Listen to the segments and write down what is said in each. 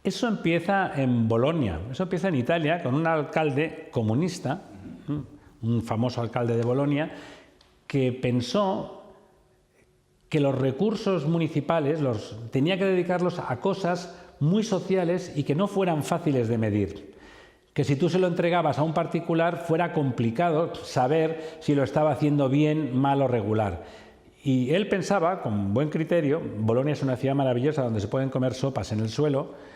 Eso empieza en Bolonia, eso empieza en Italia, con un alcalde comunista, un famoso alcalde de Bolonia, que pensó que los recursos municipales tenía que dedicarlos a cosas muy sociales y que no fueran fáciles de medir. Que si tú se lo entregabas a un particular fuera complicado saber si lo estaba haciendo bien, mal o regular. Y él pensaba, con buen criterio, Bolonia es una ciudad maravillosa donde se pueden comer sopas en el suelo,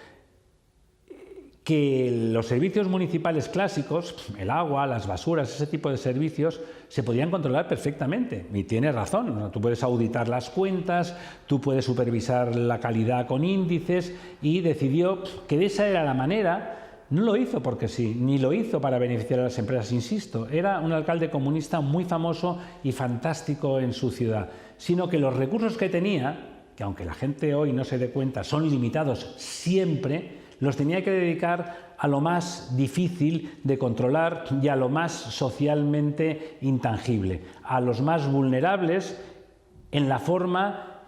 que los servicios municipales clásicos, el agua, las basuras, ese tipo de servicios, se podían controlar perfectamente. Y tiene razón, ¿no? Tú puedes auditar las cuentas, tú puedes supervisar la calidad con índices, y decidió que esa era la manera. No lo hizo porque sí, ni lo hizo para beneficiar a las empresas, insisto. Era un alcalde comunista muy famoso y fantástico en su ciudad, sino que los recursos que tenía, que aunque la gente hoy no se dé cuenta, son limitados siempre, los tenía que dedicar a lo más difícil de controlar y a lo más socialmente intangible, a los más vulnerables, en la forma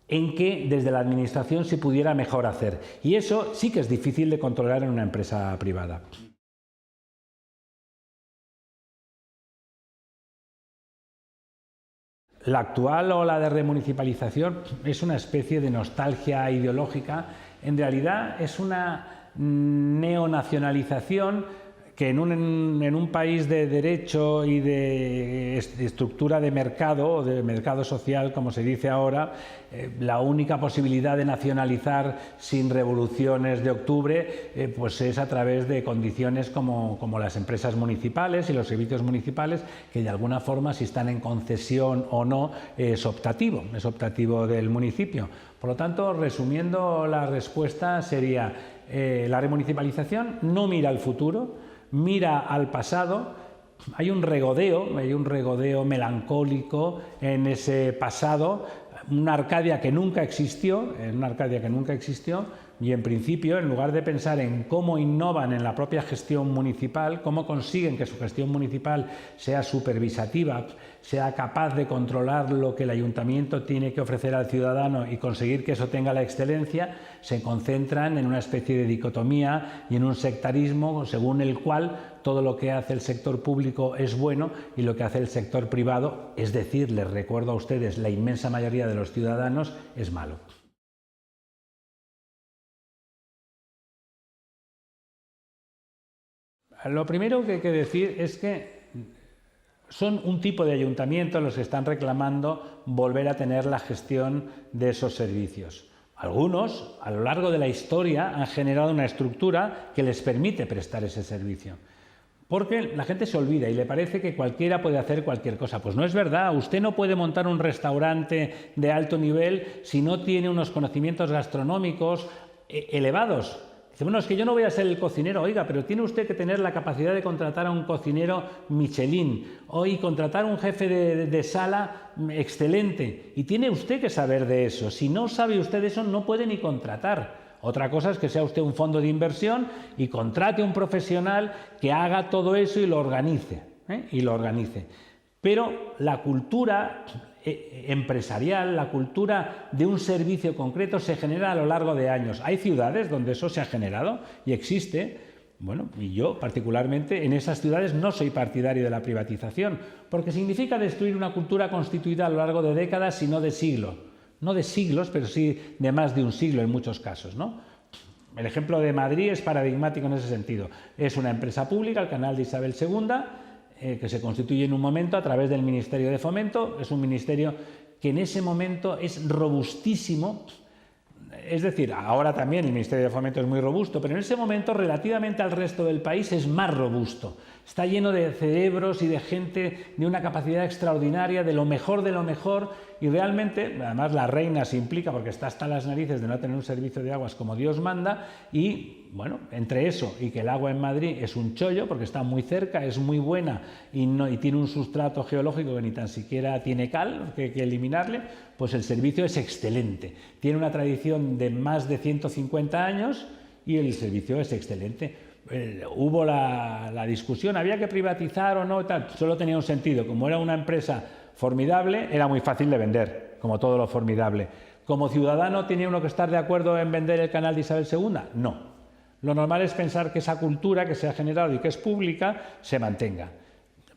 en que desde la administración se pudiera mejor hacer. Y eso sí que es difícil de controlar en una empresa privada. La actual ola de remunicipalización es una especie de nostalgia ideológica. En realidad es una neonacionalización que en un país de derecho y de estructura de mercado, o de mercado social, como se dice ahora, la única posibilidad de nacionalizar sin revoluciones de octubre pues es a través de condiciones como las empresas municipales y los servicios municipales, que de alguna forma, si están en concesión o no, es optativo del municipio. Por lo tanto, resumiendo, la respuesta sería: la remunicipalización no mira al futuro, mira al pasado. Hay un regodeo melancólico en ese pasado, una Arcadia que nunca existió, y en principio, en lugar de pensar en cómo innovan en la propia gestión municipal, cómo consiguen que su gestión municipal sea supervisativa, sea capaz de controlar lo que el ayuntamiento tiene que ofrecer al ciudadano y conseguir que eso tenga la excelencia, se concentran en una especie de dicotomía y en un sectarismo según el cual todo lo que hace el sector público es bueno y lo que hace el sector privado, es decir, les recuerdo a ustedes, la inmensa mayoría de los ciudadanos, es malo. Lo primero que hay que decir es que son un tipo de ayuntamiento los que están reclamando volver a tener la gestión de esos servicios. Algunos, a lo largo de la historia, han generado una estructura que les permite prestar ese servicio. Porque la gente se olvida y le parece que cualquiera puede hacer cualquier cosa. Pues no es verdad. Usted no puede montar un restaurante de alto nivel si no tiene unos conocimientos gastronómicos elevados. Dice, bueno, es que yo no voy a ser el cocinero. Oiga, pero tiene usted que tener la capacidad de contratar a un cocinero Michelin y contratar a un jefe de sala excelente. Y tiene usted que saber de eso. Si no sabe usted de eso, no puede ni contratar. Otra cosa es que sea usted un fondo de inversión y contrate a un profesional que haga todo eso y lo organice. Pero la cultura empresarial, la cultura de un servicio concreto se genera a lo largo de años. Hay ciudades donde eso se ha generado y existe. Bueno, y yo particularmente en esas ciudades no soy partidario de la privatización, porque significa destruir una cultura constituida a lo largo de décadas y no de siglos. No de siglos, pero sí de más de un siglo en muchos casos, ¿no? El ejemplo de Madrid es paradigmático en ese sentido. Es una empresa pública, el Canal de Isabel II, que se constituye en un momento a través del Ministerio de Fomento. Es un ministerio que en ese momento es robustísimo. Es decir, ahora también el Ministerio de Fomento es muy robusto, pero en ese momento, relativamente al resto del país, es más robusto. Está lleno de cerebros y de gente de una capacidad extraordinaria, de lo mejor, y realmente, además la reina se implica porque está hasta las narices de no tener un servicio de aguas como Dios manda, y bueno, entre eso y que el agua en Madrid es un chollo porque está muy cerca, es muy buena y tiene un sustrato geológico que ni tan siquiera tiene cal, que hay que eliminarle, pues el servicio es excelente. Tiene una tradición de más de 150 años y el servicio es excelente. Hubo la discusión, ¿había que privatizar o no? Tal. Solo tenía un sentido, como era una empresa formidable, era muy fácil de vender, como todo lo formidable. ¿Como ciudadano tiene uno que estar de acuerdo en vender el canal de Isabel II? No. Lo normal es pensar que esa cultura que se ha generado y que es pública se mantenga.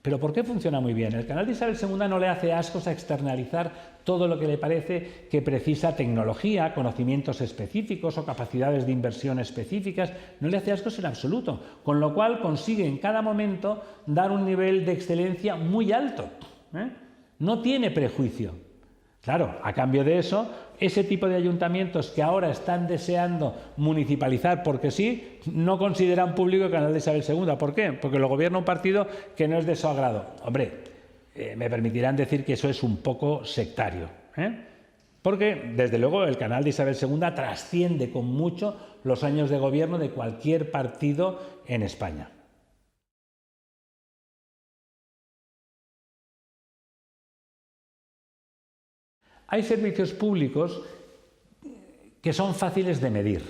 ¿Pero por qué funciona muy bien? El canal de Isabel II no le hace ascos a externalizar todo lo que le parece que precisa tecnología, conocimientos específicos o capacidades de inversión específicas. No le hace ascos en absoluto, con lo cual consigue en cada momento dar un nivel de excelencia muy alto. No tiene prejuicio. Claro, a cambio de eso, ese tipo de ayuntamientos que ahora están deseando municipalizar porque sí, no consideran público el canal de Isabel II. ¿Por qué? Porque lo gobierna un partido que no es de su agrado. Hombre, me permitirán decir que eso es un poco sectario, porque, desde luego, el canal de Isabel II trasciende con mucho los años de gobierno de cualquier partido en España. Hay servicios públicos que son fáciles de medir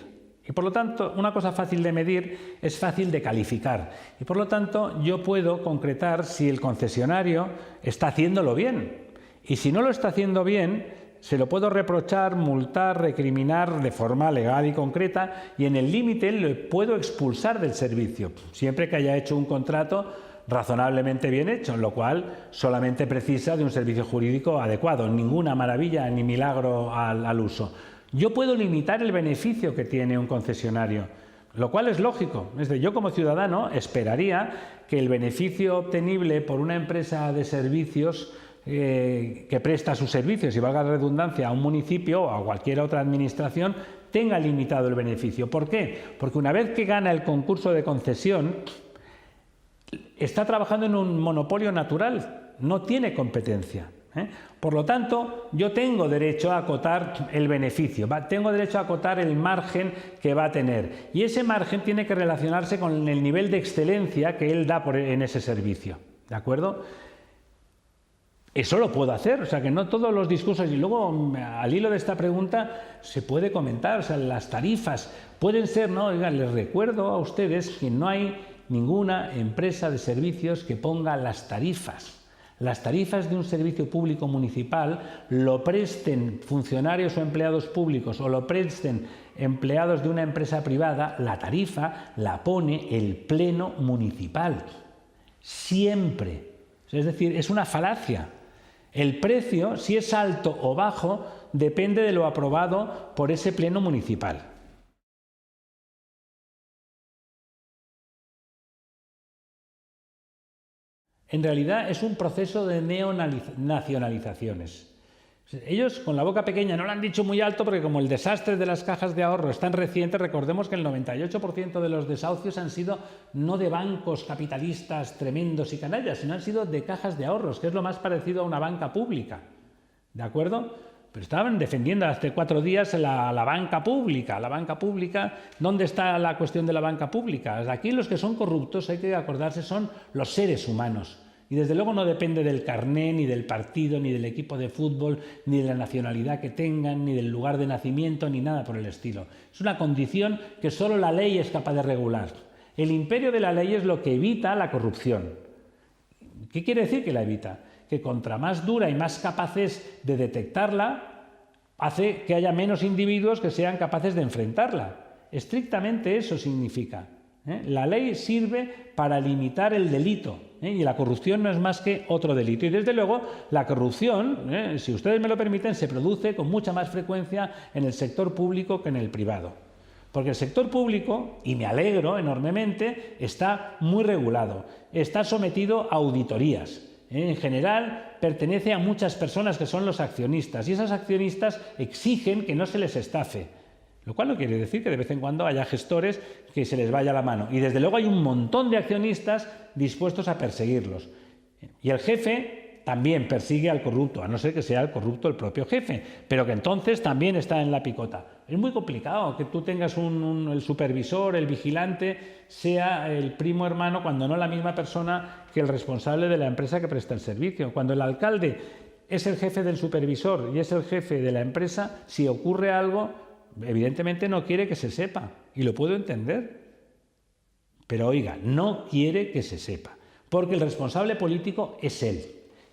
y, por lo tanto, una cosa fácil de medir es fácil de calificar y, por lo tanto, yo puedo concretar si el concesionario está haciéndolo bien y, si no lo está haciendo bien, se lo puedo reprochar, multar, recriminar de forma legal y concreta y, en el límite, le puedo expulsar del servicio, siempre que haya hecho un contrato razonablemente bien hecho, lo cual solamente precisa de un servicio jurídico adecuado, ninguna maravilla ni milagro al uso. Yo puedo limitar el beneficio que tiene un concesionario, lo cual es lógico. Es decir, yo como ciudadano esperaría que el beneficio obtenible por una empresa de servicios que presta sus servicios, y valga la redundancia, a un municipio o a cualquier otra administración, tenga limitado el beneficio. ¿Por qué? Porque una vez que gana el concurso de concesión, está trabajando en un monopolio natural, no tiene competencia. Por lo tanto, yo tengo derecho a acotar el beneficio, tengo derecho a acotar el margen que va a tener. Y ese margen tiene que relacionarse con el nivel de excelencia que él da en ese servicio. ¿De acuerdo? Eso lo puedo hacer, o sea que no todos los discursos, y luego al hilo de esta pregunta se puede comentar, o sea, las tarifas pueden ser, ¿no? Oigan, les recuerdo a ustedes que no hay ninguna empresa de servicios que ponga las tarifas. Las tarifas de un servicio público municipal lo presten funcionarios o empleados públicos o lo presten empleados de una empresa privada, la tarifa la pone el pleno municipal. Siempre. Es decir, es una falacia. El precio, si es alto o bajo, depende de lo aprobado por ese pleno municipal. En realidad es un proceso de neonacionalizaciones. Ellos, con la boca pequeña, no lo han dicho muy alto porque, como el desastre de las cajas de ahorro es tan reciente, recordemos que el 98% de los desahucios han sido no de bancos capitalistas tremendos y canallas, sino han sido de cajas de ahorros, que es lo más parecido a una banca pública. ¿De acuerdo? Pero estaban defendiendo hace 4 días la banca pública. La banca pública, ¿dónde está la cuestión de la banca pública? Aquí los que son corruptos, hay que acordarse, son los seres humanos. Y desde luego no depende del carné, ni del partido, ni del equipo de fútbol, ni de la nacionalidad que tengan, ni del lugar de nacimiento, ni nada por el estilo. Es una condición que solo la ley es capaz de regular. El imperio de la ley es lo que evita la corrupción. ¿Qué quiere decir que la evita? Que contra más dura y más capaces de detectarla, hace que haya menos individuos que sean capaces de enfrentarla. Estrictamente eso significa. La ley sirve para limitar el delito, y la corrupción no es más que otro delito. Y desde luego la corrupción, si ustedes me lo permiten, se produce con mucha más frecuencia en el sector público que en el privado. Porque el sector público, y me alegro enormemente, está muy regulado, está sometido a auditorías. En general pertenece a muchas personas que son los accionistas, y esas accionistas exigen que no se les estafe. Lo cual no quiere decir que de vez en cuando haya gestores que se les vaya la mano. Y desde luego hay un montón de accionistas dispuestos a perseguirlos. Y el jefe también persigue al corrupto, a no ser que sea el corrupto el propio jefe, pero que entonces también está en la picota. Es muy complicado que tú tengas el supervisor, el vigilante, sea el primo hermano, cuando no la misma persona que el responsable de la empresa que presta el servicio. Cuando el alcalde es el jefe del supervisor y es el jefe de la empresa, si ocurre algo, evidentemente no quiere que se sepa, y lo puedo entender. Pero oiga, no quiere que se sepa, porque el responsable político es él.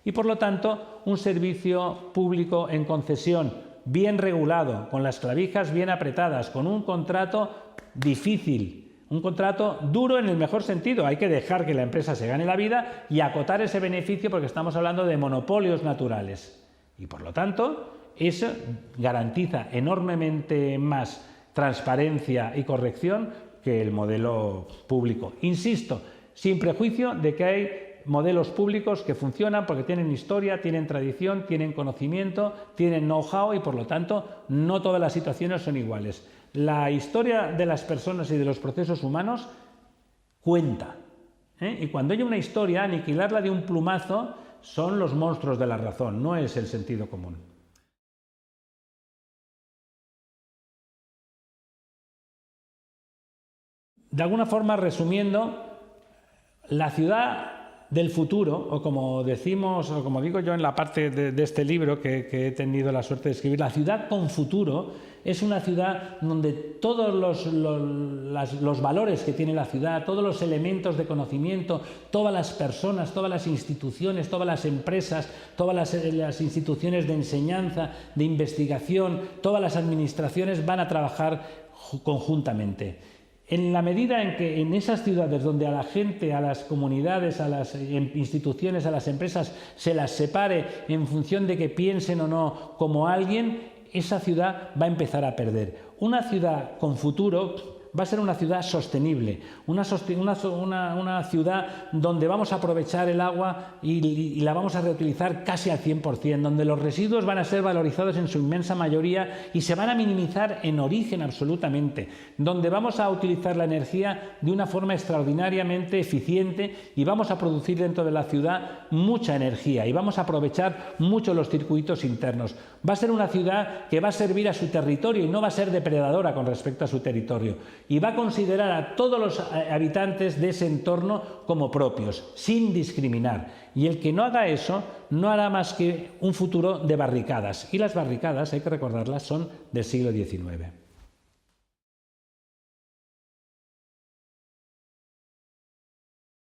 Y por lo tanto, un servicio público en concesión bien regulado, con las clavijas bien apretadas, con un contrato difícil, un contrato duro en el mejor sentido. Hay que dejar que la empresa se gane la vida y acotar ese beneficio porque estamos hablando de monopolios naturales. Y por lo tanto, eso garantiza enormemente más transparencia y corrección que el modelo público. Insisto, sin prejuicio de que hay modelos públicos que funcionan porque tienen historia, tienen tradición, tienen conocimiento, tienen know-how y por lo tanto no todas las situaciones son iguales. La historia de las personas y de los procesos humanos cuenta, y cuando hay una historia, aniquilarla de un plumazo son los monstruos de la razón, no es el sentido común. De alguna forma, resumiendo, la ciudad del futuro, o como decimos, o como digo yo en la parte de este libro que he tenido la suerte de escribir, la ciudad con futuro es una ciudad donde todos los valores que tiene la ciudad, todos los elementos de conocimiento, todas las personas, todas las instituciones, todas las empresas, todas las instituciones de enseñanza, de investigación, todas las administraciones van a trabajar conjuntamente. En la medida en que en esas ciudades donde a la gente, a las comunidades, a las instituciones, a las empresas se las separe en función de que piensen o no como alguien, esa ciudad va a empezar a perder. Una ciudad con futuro va a ser una ciudad sostenible, una ciudad donde vamos a aprovechar el agua y la vamos a reutilizar casi al 100%, donde los residuos van a ser valorizados en su inmensa mayoría y se van a minimizar en origen absolutamente, donde vamos a utilizar la energía de una forma extraordinariamente eficiente y vamos a producir dentro de la ciudad mucha energía y vamos a aprovechar mucho los circuitos internos. Va a ser una ciudad que va a servir a su territorio y no va a ser depredadora con respecto a su territorio. Y va a considerar a todos los habitantes de ese entorno como propios, sin discriminar. Y el que no haga eso no hará más que un futuro de barricadas. Y las barricadas, hay que recordarlas, son del siglo XIX.